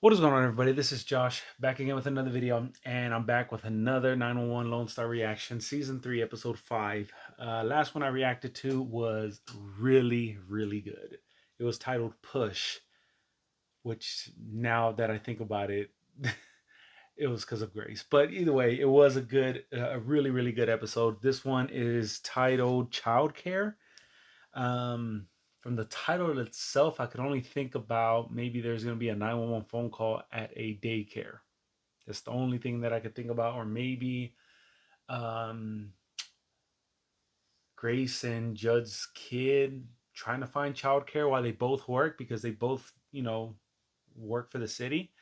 What is going on, everybody? This is Josh back again with another video, and I'm back with another 911 Lone Star reaction, season 3, episode 5. Last one I reacted to was really good. It was titled Push, which now that I think about it, it was because of Grace. But either way, it was a really good episode. This one is titled Childcare. Um, from the title itself, I could only think about maybe there's going to be a 911 phone call at a daycare. That's the only thing that I could think about. Or maybe um, Grace and Judd's kid trying to find childcare while they both work because they both, work for the city.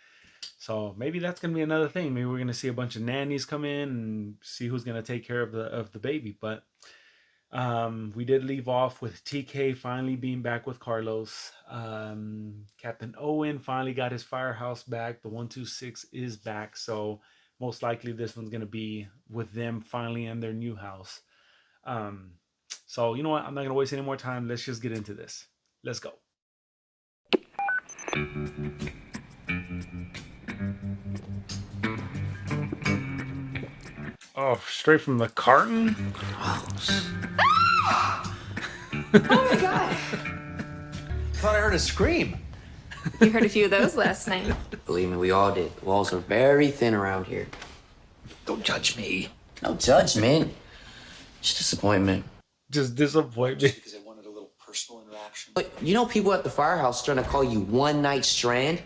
So maybe that's going to be another thing. Maybe we're going to see a bunch of nannies come in and see who's going to take care of the baby. But we did leave off with TK finally being back with Carlos. Captain Owen finally got his firehouse back. The 126 is back. So most likely this one's going to be with them finally in their new house. So you know what? I'm not going to waste any more time. Let's just get into this. Let's go. Oh, straight from the carton? Gross. Oh my god! Thought I heard a scream. You heard a few of those last night. Believe me, we all did. The walls are very thin around here. Don't judge me. No judgment. Just disappointment. Just disappointment. Just because I wanted a little personal interaction. But you know people at the firehouse trying to call you one night strand?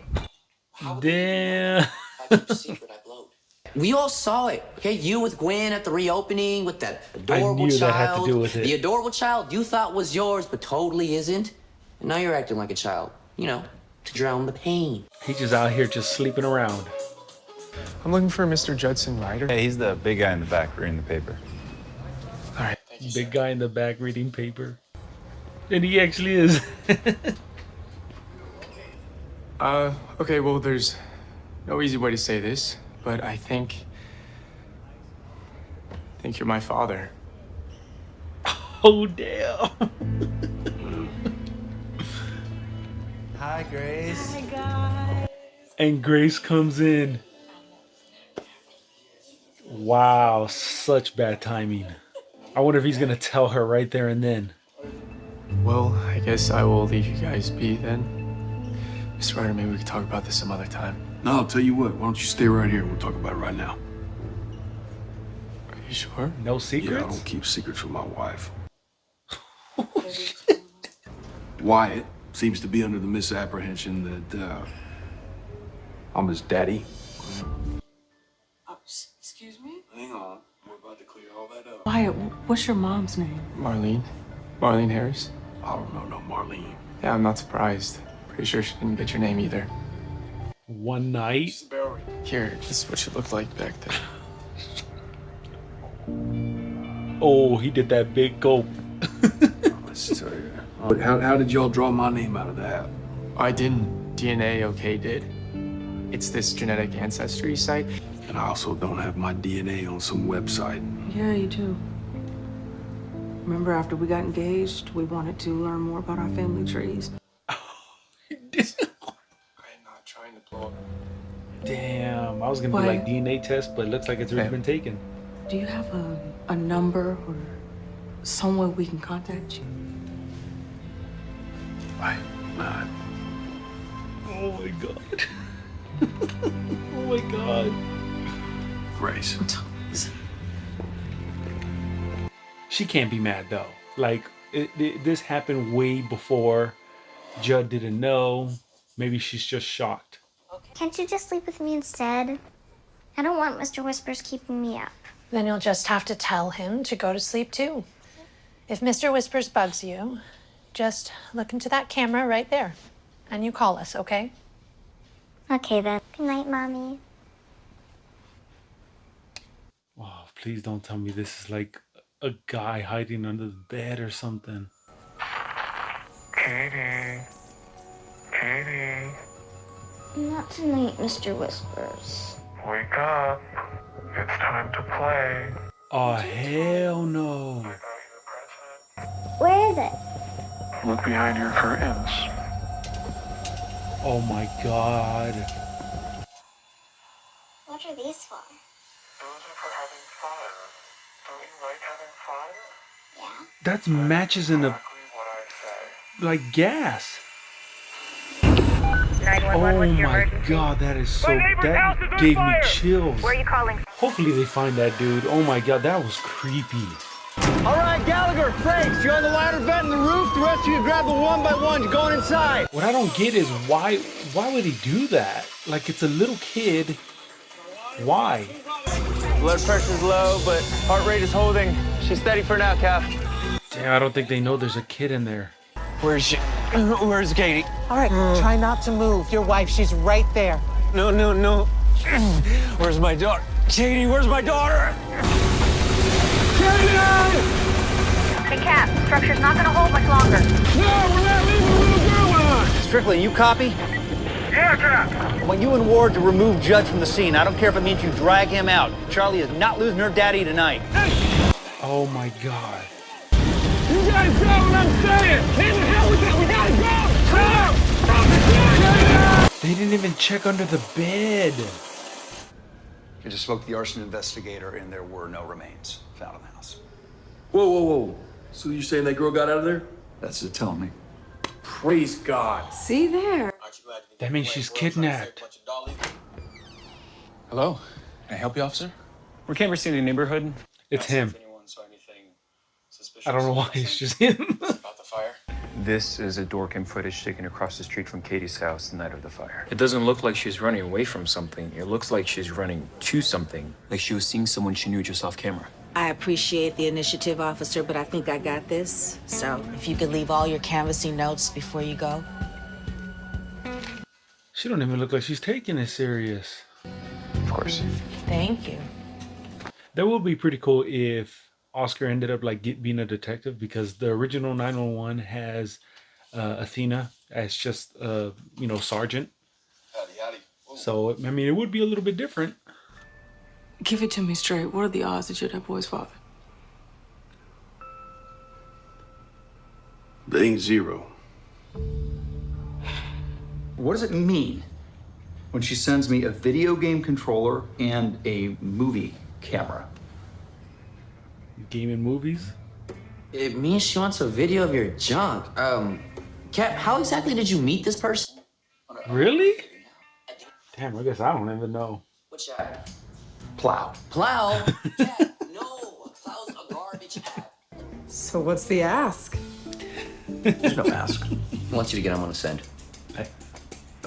Damn. I keep a secret I blowed. We all saw it, okay? You with Gwen at the reopening with that adorable I knew child. that had to do with it. The adorable child you thought was yours, but totally isn't. And now you're acting like a child, to drown the pain. He's just out here just sleeping around. I'm looking for Mr. Judson Ryder. Hey, he's the big guy in the back reading the paper. All right. Big guy in the back reading paper. And he actually is. Okay, well, there's no easy way to say this, but I think you're my father. Oh, damn. Hi, Grace. Hi guys. And Grace comes in. Wow, such bad timing. I wonder if he's going to tell her right there and then. Well, I guess I will leave you guys be then. Mr. Ryder, maybe we can talk about this some other time. No, I'll tell you what. Why don't you stay right here? We'll talk about it right now. Are you sure? No Yeah, I secrets? don't keep secrets from my wife. Wyatt seems to be under the misapprehension that I'm his daddy. Excuse me? Hang on. We're about to clear all that up. Wyatt, what's your mom's name? Marlene? Marlene Harris? I don't know no Marlene. Yeah, I'm not surprised. Pretty sure she didn't get your name either. One night? Here, this is what she looked like back then. Oh, he did that big gulp. Let's tell you. How did y'all draw my name out of the hat? I didn't. DNA OK did. It's this genetic ancestry site. And I also don't have my DNA on some website. Yeah, you do. Remember after we got engaged, we wanted to learn more about our family trees. I'm not trying to blow up. Damn, I was going to be Why? like DNA test, but it looks like it's already been taken. Do you have a number or somewhere we can contact you? Why? Nah, Oh my god. Oh my god. Grace. She can't be mad though. Like, this happened way before. Judd didn't know. Maybe she's just shocked. Can't you just sleep with me instead? I don't want Mr. Whispers keeping me up. Then you'll just have to tell him to go to sleep too. If Mr. Whispers bugs you, just look into that camera right there. And you call us, okay? Okay then. Good night, Mommy. Oh, please don't tell me this is like a guy hiding under the bed or something. Katie. Katie. Not tonight, Mr. Whispers. Wake up. It's time to play. Oh, hell no. Where is it? Look behind your curtains. Oh my god. What are these for? Those are for having fun. Don't you like having fun? Yeah. That's matches in a Exactly what I say. like gas. 911, Oh what's your my emergency? god, that is so. That gave me chills. Where are you calling? Hopefully they find that dude. Oh my god, that was creepy. All right, Gallagher, Frakes, you're on the ladder vent in the roof. The rest of you grab the one by one. You're going inside. What I don't get is why would he do that? Like, it's a little kid. Why? Blood pressure's low, but heart rate is holding. She's steady for now, Cap. Damn, I don't think they know there's a kid in there. Where's she? Where's Katie? All right, try not to move. Your wife, she's right there. No. Where's my daughter? Katie, where's my daughter? Hey, Cap, structure's not gonna hold much longer. No, we're not leaving the little girl behind. Strickland, you copy? Yeah, Cap. I want you and Ward to remove Judd from the scene. I don't care if it means you drag him out. Charlie is not losing her daddy tonight. Oh my god. You guys know what I'm saying. In the hell with it. We gotta go. They didn't even check under the bed. I just spoke to the arson investigator, and there were no remains found in the house. Whoa. So you're saying that girl got out of there? That's it, tell me. Praise God. See there. That means she's kidnapped. Hello? Can I help you, officer? We're canvassing the neighborhood. It's him. I don't know why it's just him. About the fire? This is a door cam footage taken across the street from Katie's house the night of the fire. It doesn't look like she's running away from something. It looks like she's running to something. Like she was seeing someone she knew just off camera. I appreciate the initiative, officer, but I think I got this. So if you could leave all your canvassing notes before you go. She don't even look like she's taking it serious. Of course. Thank you. That would be pretty cool if Oscar ended up like being a detective, because the original 911 has Athena as just sergeant. So I mean, it would be a little bit different. Give it to me straight. What are the odds that you're that boy's father? They ain't zero. What does it mean when she sends me a video game controller and a movie camera? Game and movies? It means she wants a video of your junk. Cap, how exactly did you meet this person? Really? Damn, I guess I don't even know. Which app? Plow. Plow? Yeah, no, Plow's a garbage app. So what's the ask? There's no ask. He wants you to get him on a send. I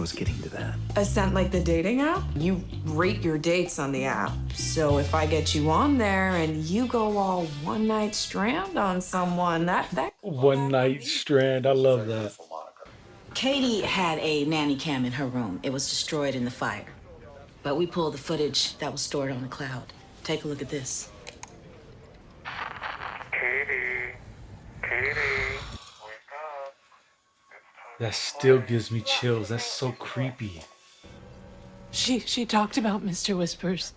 was getting to that. A scent like the dating app? You rate your dates on the app. So if I get you on there and you go all one night strand on someone, that One night strand. I love that. Katie had a nanny cam in her room. It was destroyed in the fire. But we pulled the footage that was stored on the cloud. Take a look at this. Katie, wake up. That still gives me chills. That's so creepy. She talked about Mr. Whispers.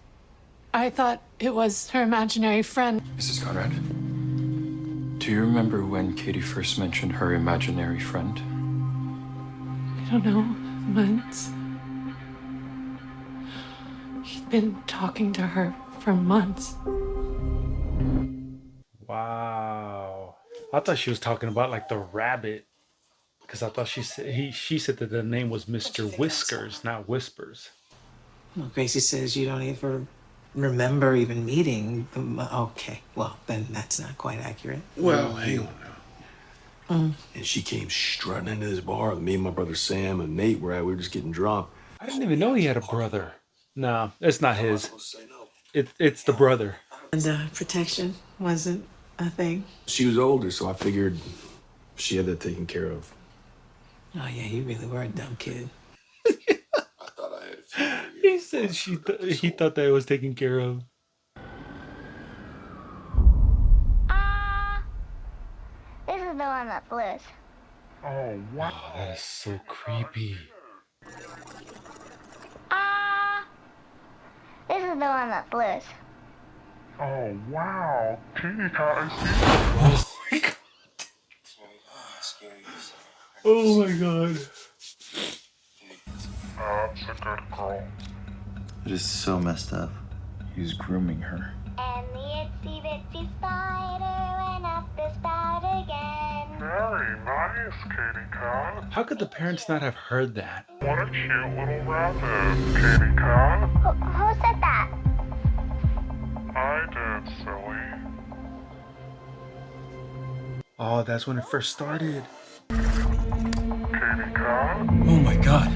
I thought it was her imaginary friend. Mrs. Conrad, do you remember when Katie first mentioned her imaginary friend? I don't know, months. He'd been talking to her for months. Wow. I thought she was talking about like the rabbit, because I thought she said that the name was Mr. Whiskers, not Whispers. Well, Gracie says you don't even remember even meeting them. Okay, well, then that's not quite accurate. Well, hang on now. And she came strutting into this bar. Me and my brother Sam and Nate were at. We were just getting drunk. I didn't even know he had a brother. No, it's not his. It's the brother. And protection wasn't a thing? She was older, so I figured she had that taken care of. Oh, yeah, you really were a dumb kid. I thought I had a few. He said he thought that it was taken care of. This is the one that blues. Oh, wow. That is so creepy. This is the one that blues. Oh, wow. Katie thought I see. Oh my god. That's a good girl. It is so messed up. He's grooming her. And the itsy bitsy spider went up the spout again. Very nice, Katie Cat. How could the parents not have heard that? What a cute little rabbit, Katie Cat. Who said that? I did, silly. Oh, that's when it first started. Katie Cat. Oh my god.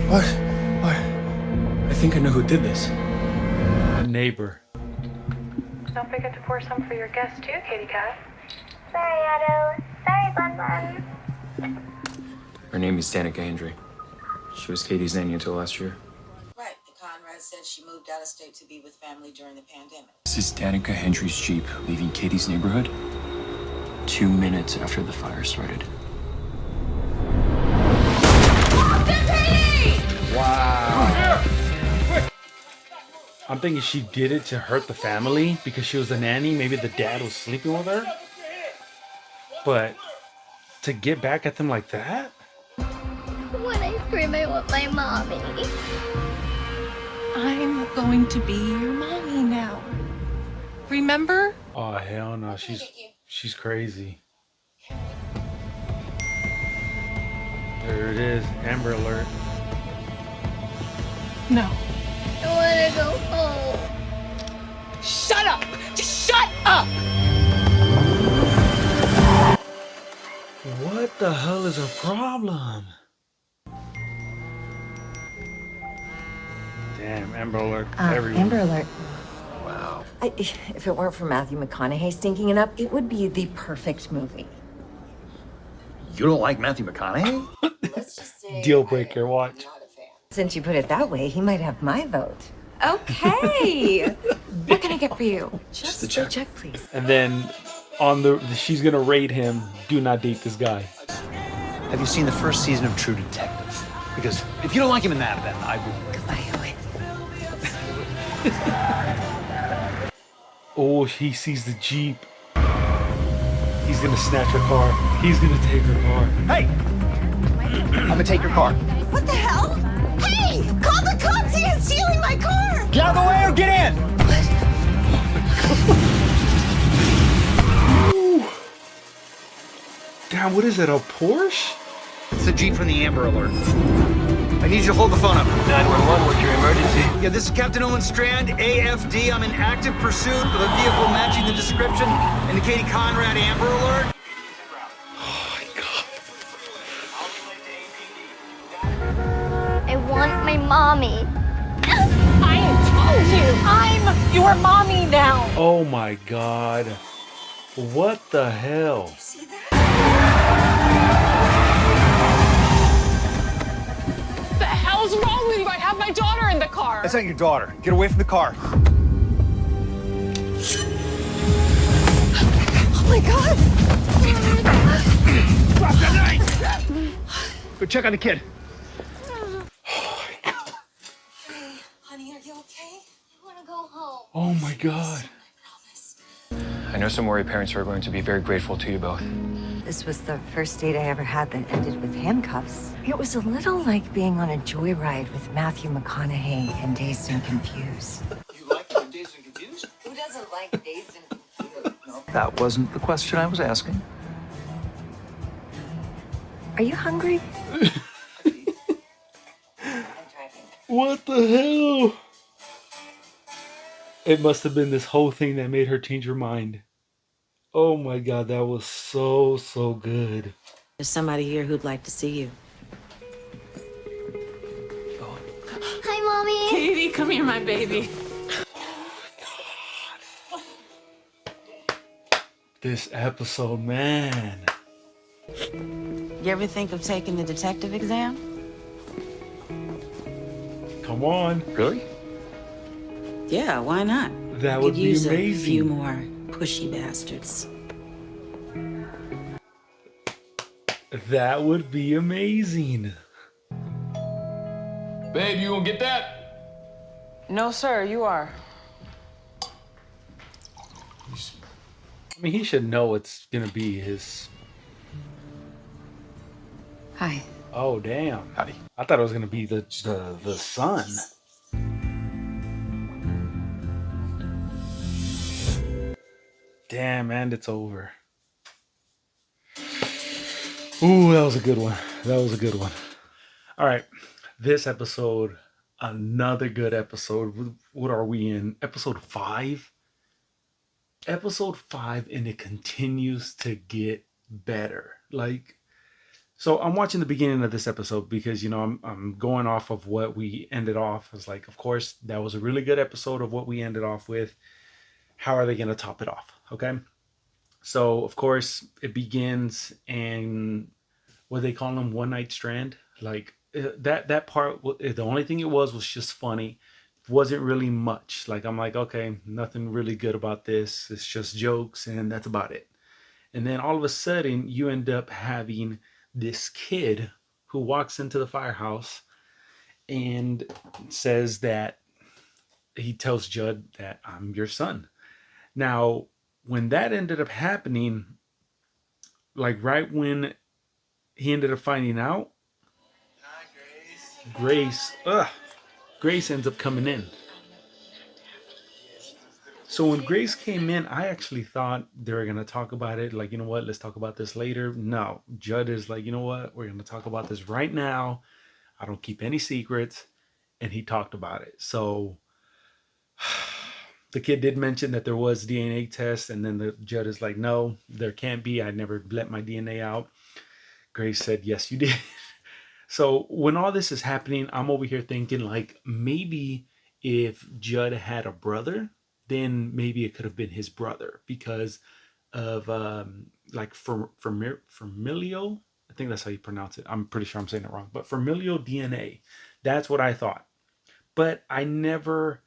What? I think I know who did this. A neighbor. Don't forget to pour some for your guests too, Katie Cat. Sorry, Otto. Sorry, Bun Bun. Her name is Danica Hendry. She was Katie's nanny until last year. Right, the Conrad said she moved out of state to be with family during the pandemic. This is Danica Hendry's Jeep leaving Katie's neighborhood 2 minutes after the fire started. Wow. I'm thinking she did it to hurt the family because she was a nanny. Maybe the dad was sleeping with her. But to get back at them like that? When I scream, I want my mommy. I'm going to be your mommy now. Remember? Oh hell no, she's crazy. There it is, Amber Alert. No. I want to go home. Shut up! Just shut up! What the hell is her problem? Damn, Amber Alert everywhere. Amber Alert. Wow. If it weren't for Matthew McConaughey stinking it up, it would be the perfect movie. You don't like Matthew McConaughey? Deal breaker, watch. Since you put it that way, he might have my vote. Okay. What can I get for you? Just the check, please. And then on she's gonna rate him, do not date this guy. Have you seen the first season of True Detective? Because if you don't like him in that, then I would. Oh, he sees the Jeep. He's gonna snatch her car. He's gonna take her car. Hey! I'm gonna take your car. What the hell? Hey! Call the cops! He is stealing my car! Get out of the way or get in! Damn, what is that, a Porsche? It's a Jeep from the Amber Alert. I need you to hold the phone up. 911, what's your emergency? Yeah, this is Captain Owen Strand, AFD. I'm in active pursuit of a vehicle matching the description indicating Conrad Amber Alert. I want my mommy. I told you, I'm your mommy now. Oh my god. What the hell? What the hell's wrong with you? I have my daughter in the car. That's not your daughter. Get away from the car. Oh my god! Drop the knife! Go check on the kid. Honey, are you okay? I want to go home. Oh my god. I know some worried parents are going to be very grateful to you both. This was the first date I ever had that ended with handcuffs. It was a little like being on a joyride with Matthew McConaughey and Dazed and Confused. You like Dazed and Confused? Who doesn't like Dazed and Confused? That wasn't the question I was asking. Are you hungry? What the hell? It must have been this whole thing that made her change her mind. Oh my god, that was so good. There's somebody here who'd like to see you. Hi, Mommy. Katie, come here, my baby. This episode, man. You ever think of taking the detective exam? Come on. Really? Yeah, why not? That would Could be use amazing. a few more pushy bastards. That would be amazing. Babe, you gonna get that? No, sir, you are. I mean, he should know it's gonna be his. Hi. Oh, damn. Howdy. I thought it was gonna be the son. Damn, and it's over. Ooh, that was a good one. That was a good one. All right, this episode, another good episode. What are we in? Episode 5? Episode 5, and it continues to get better. Like, so I'm watching the beginning of this episode because, you know, I'm going off of what we ended off. I was like, of course, that was a really good episode of what we ended off with. How are they going to top it off? Okay. So, of course, it begins, and what they call them, one night strand. Like that part, the only thing it was just funny. Wasn't really much. Like, I'm like, okay, nothing really good about this. It's just jokes, and that's about it. And then all of a sudden, you end up having this kid who walks into the firehouse and says that he tells Judd that I'm your son. Now, when that ended up happening, like right when he ended up finding out, Grace ends up coming in. So when Grace came in, I actually thought they were going to talk about it. Like, you know what? Let's talk about this later. No, Judd is like, you know what? We're going to talk about this right now. I don't keep any secrets. And he talked about it. So the kid did mention that there was DNA tests. And then the Judd is like, no, there can't be. I never let my DNA out. Grace said, yes, you did. So when all this is happening, I'm over here thinking, like, maybe if Judd had a brother, then maybe it could have been his brother because of like familial. I think that's how you pronounce it. I'm pretty sure I'm saying it wrong, but familial DNA. That's what I thought. But I never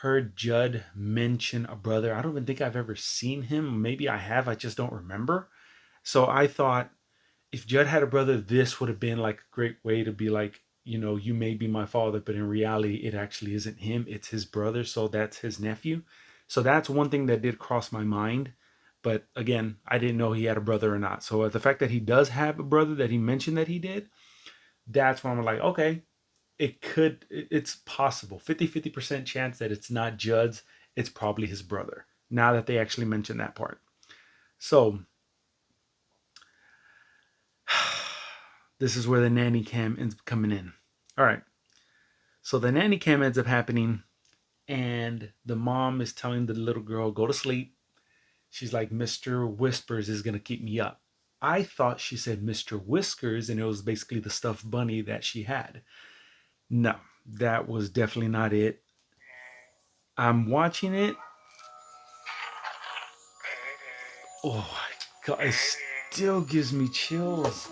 heard Judd mention a brother. I don't even think I've ever seen him. Maybe I have. I just don't remember. So I thought if Judd had a brother, this would have been like a great way to be like, you know, you may be my father, but in reality, it actually isn't him. It's his brother. So that's his nephew. So that's one thing that did cross my mind. But again, I didn't know he had a brother or not. So the fact that he does have a brother that he mentioned that he did, that's when I'm like, okay, it's possible. 50% chance that it's not Judd's. It's probably his brother. Now that they actually mentioned that part. So this is where the nanny cam ends up coming in. All right. So the nanny cam ends up happening, and the mom is telling the little girl, go to sleep. She's like, Mr. Whispers is going to keep me up. I thought she said Mr. Whiskers, and it was basically the stuffed bunny that she had. No, that was definitely not it. I'm watching it. Oh my God, it still gives me chills.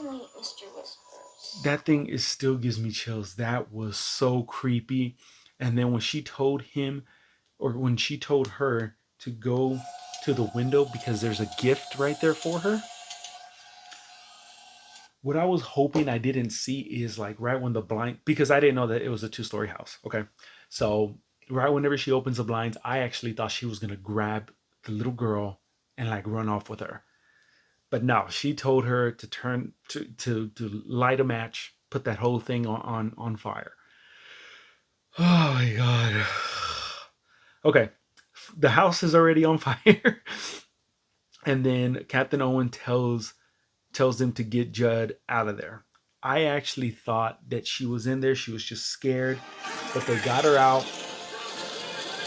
That thing still gives me chills. That was so creepy. And then when she told him, or when she told her to go to the window because there's a gift right there for her, what I was hoping I didn't see is like right when the blind, because I didn't know that it was a 2-story house. Okay. So right whenever she opens the blinds, I actually thought she was going to grab the little girl and like run off with her. But no, she told her to turn to light a match, put that whole thing on fire. Oh my God. Okay. The house is already on fire. And then Captain Owen tells them to get Judd out of there. I actually thought that she was in there. She was just scared, but they got her out.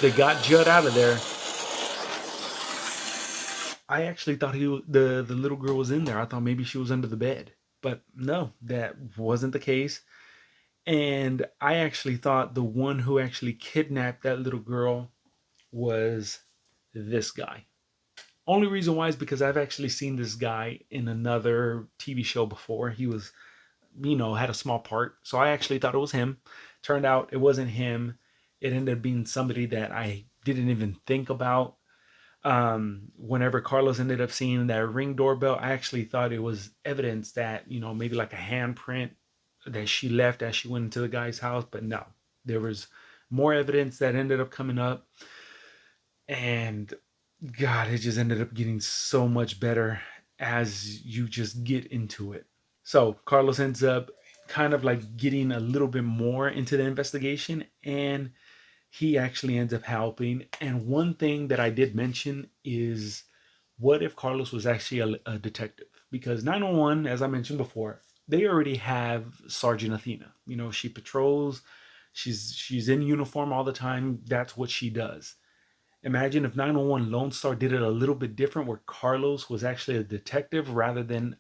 They got Judd out of there. I actually thought the little girl was in there. I thought maybe she was under the bed, but no, that wasn't the case. And I actually thought the one who actually kidnapped that little girl was this guy. Only reason why is because I've actually seen this guy in another TV show before. He was, you know, had a small part. So I actually thought it was him. Turned out it wasn't him. It ended up being somebody that I didn't even think about. Whenever Carlos ended up seeing that Ring doorbell, I actually thought it was evidence that, you know, maybe like a handprint that she left as she went into the guy's house. But no, there was more evidence that ended up coming up. And God, it just ended up getting so much better as you just get into it. So Carlos ends up kind of like getting a little bit more into the investigation, and he actually ends up helping. And one thing that I did mention is, what if Carlos was actually a detective? Because 911, as I mentioned before, they already have Sergeant Athena. You know, she patrols, she's in uniform all the time. That's what she does. Imagine if 911 Lone Star did it a little bit different, where Carlos was actually a detective rather than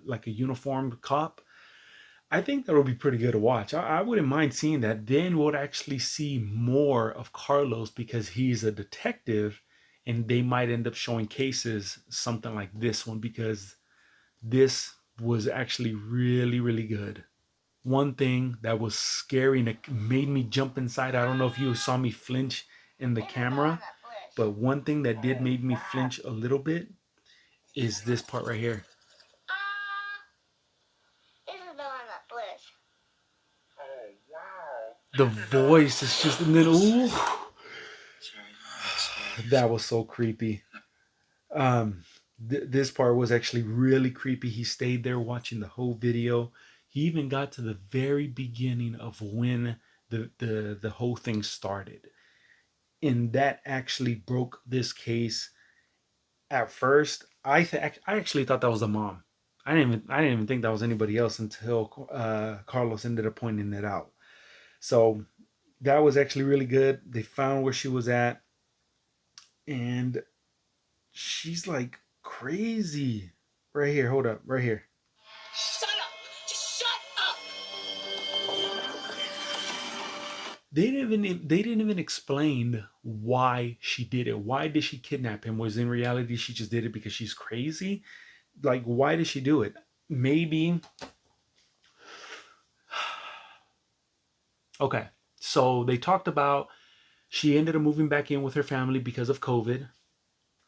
like a uniformed cop. I think that would be pretty good to watch. I wouldn't mind seeing that. Then we'll actually see more of Carlos because he's a detective, and they might end up showing cases, something like this one, because this was actually really, really good. One thing that was scary and it made me jump inside, I don't know if you saw me flinch in the camera, but one thing that did make me flinch a little bit is this part right here. This is the one that bliss. The voice is just, and then ooh, that was so creepy. This part was actually really creepy. He stayed there watching the whole video. He even got to the very beginning of when the whole thing started, and that actually broke this case. At first, I actually thought that was the mom. I didn't even think that was anybody else until Carlos ended up pointing it out. So that was actually really good. They found where she was at, and she's like crazy. Right here, hold up, right here. Shut up! Just shut up! They didn't even explain why she did it. Why did she kidnap him? Was in reality she just did it because she's crazy? Like, why did she do it? Maybe. Okay, so they talked about she ended up moving back in with her family because of COVID.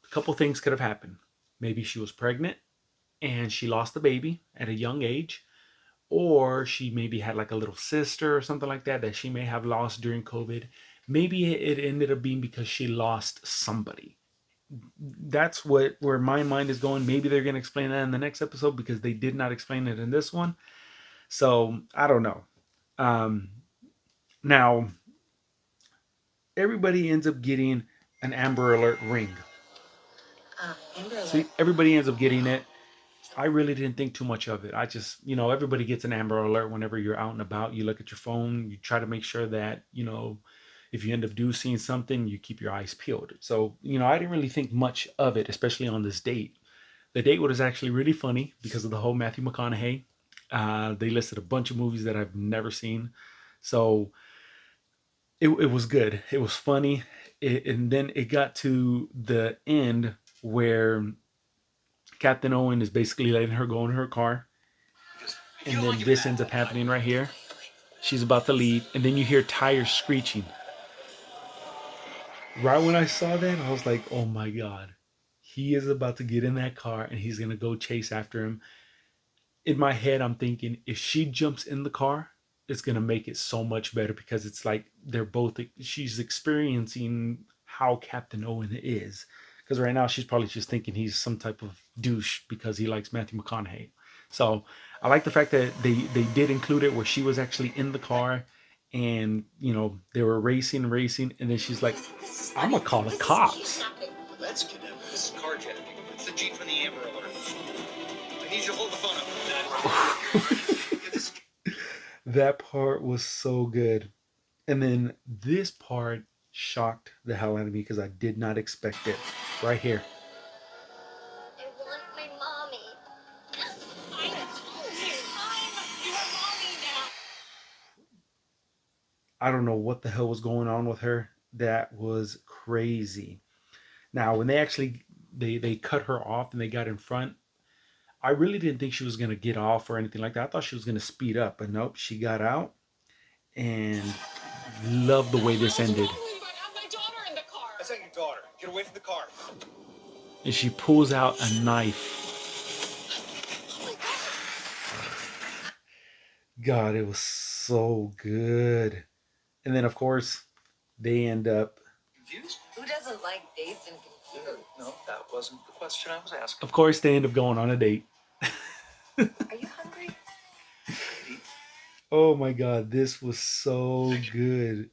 A couple things could have happened. Maybe she was pregnant and she lost the baby at a young age, or she maybe had like a little sister or something like that that she may have lost during COVID. Maybe it ended up being because she lost somebody. That's where my mind is going. Maybe they're going to explain that in the next episode because they did not explain it in this one. So I don't know. Now, everybody ends up getting an Amber Alert ring. Amber Alert. So everybody ends up getting it. I really didn't think too much of it. I just, everybody gets an Amber Alert whenever you're out and about. You look at your phone, you try to make sure that, if you end up seeing something, you keep your eyes peeled. So, I didn't really think much of it, especially on this date. The date was actually really funny because of the whole Matthew McConaughey. They listed a bunch of movies that I've never seen. So it was good. It was funny. And then it got to the end where Captain Owen is basically letting her go in her car. And then this ends up happening right here. She's about to leave. And then you hear tires screeching. Right when I saw that, I was like, oh my God. He is about to get in that car and he's going to go chase after him. In my head, I'm thinking, if she jumps in the car, it's going to make it so much better because it's like she's experiencing how Captain Owen is. Because right now she's probably just thinking he's some type of douche because he likes Matthew McConaughey. So I like the fact that they did include it where she was actually in the car and, they were racing, and then she's like, I'm going to call the cops. That's kidnapping. This is carjacking. It's the Jeep from the Amber Alert. I need you to hold the phone up. That part was so good. And then this part shocked the hell out of me because I did not expect it. Right here. I want my mommy. I told you, I'm your mommy now. I don't know what the hell was going on with her. That was crazy. Now, when they actually they cut her off and they got in front, I really didn't think she was going to get off or anything like that. I thought she was going to speed up, but nope, she got out, and loved the way this ended. That's not your daughter. Get away from the car. And she pulls out a knife. God, it was so good. And then, of course, they end up... Confused? Who doesn't like dates and confused? No, that wasn't the question I was asking. Of course, they end up going on a date. Are you hungry? Katie, Oh my God, this was so good.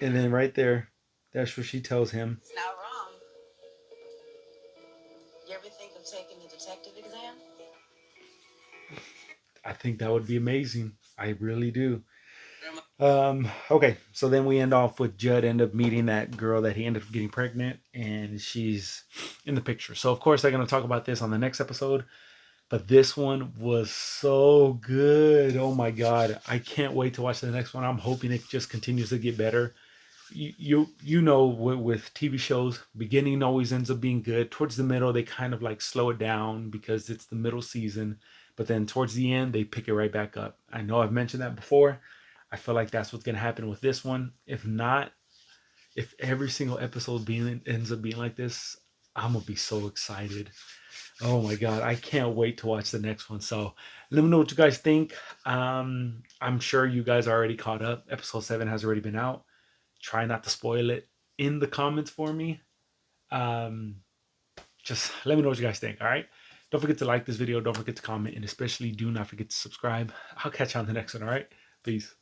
And then right there, that's what she tells him. It's not wrong. You ever think of taking the detective exam? I think that would be amazing. I really do. Okay, so then we end off with Judd end up meeting that girl that he ended up getting pregnant, and she's in the picture. So of course they're gonna talk about this on the next episode. But this one was so good. Oh my God. I can't wait to watch the next one. I'm hoping it just continues to get better. You know, with TV shows, beginning always ends up being good. Towards the middle, they kind of like slow it down because it's the middle season. But then towards the end, they pick it right back up. I know I've mentioned that before. I feel like that's what's going to happen with this one. If not, if every single episode ends up being like this, I'm going to be so excited. Oh my God, I can't wait to watch the next one. So let me know what you guys think. I'm sure you guys are already caught up. Episode 7 has already been out. Try not to spoil it in the comments for me. Just let me know what you guys think, all right? Don't forget to like this video. Don't forget to comment. And especially do not forget to subscribe. I'll catch you on the next one, all right? Peace.